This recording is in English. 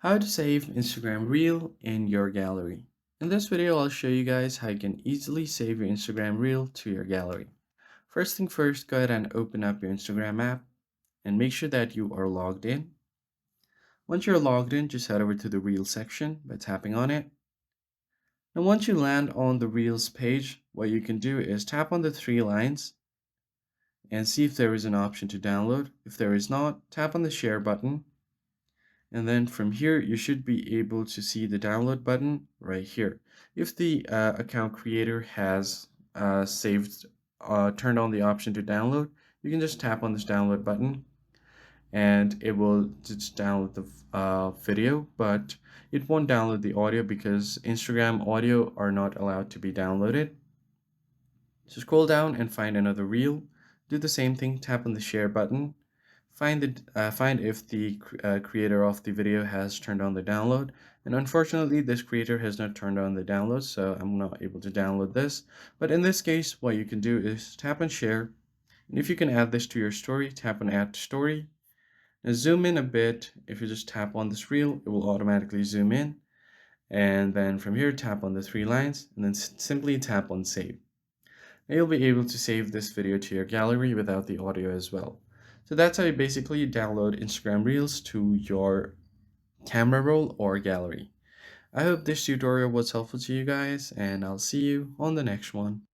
How to save Instagram Reel in your gallery. In this video, I'll show you guys how you can easily save your Instagram Reel to your gallery. First thing first, go ahead and open up your Instagram app and make sure that you are logged in. Once you're logged in, just head over to the Reels section by tapping on it. And once you land on the Reels page, what you can do is tap on the three lines and see if there is an option to download. If there is not, tap on the share button. And then from here, you should be able to see the download button right here. If the account creator has turned on the option to download, you can just tap on this download button and it will just download the video, but it won't download the audio because Instagram audio are not allowed to be downloaded. So scroll down and find another reel. Do the same thing, tap on the share button. Find if the creator of the video has turned on the download. And unfortunately, this creator has not turned on the download, so I'm not able to download this. But in this case, what you can do is tap on share. And if you can add this to your story, tap on add to story. Now zoom in a bit. If you just tap on this reel, it will automatically zoom in. And then from here, tap on the three lines and then simply tap on save. And you'll be able to save this video to your gallery without the audio as well. So that's how you basically download Instagram Reels to your camera roll or gallery. I hope this tutorial was helpful to you guys, and I'll see you on the next one.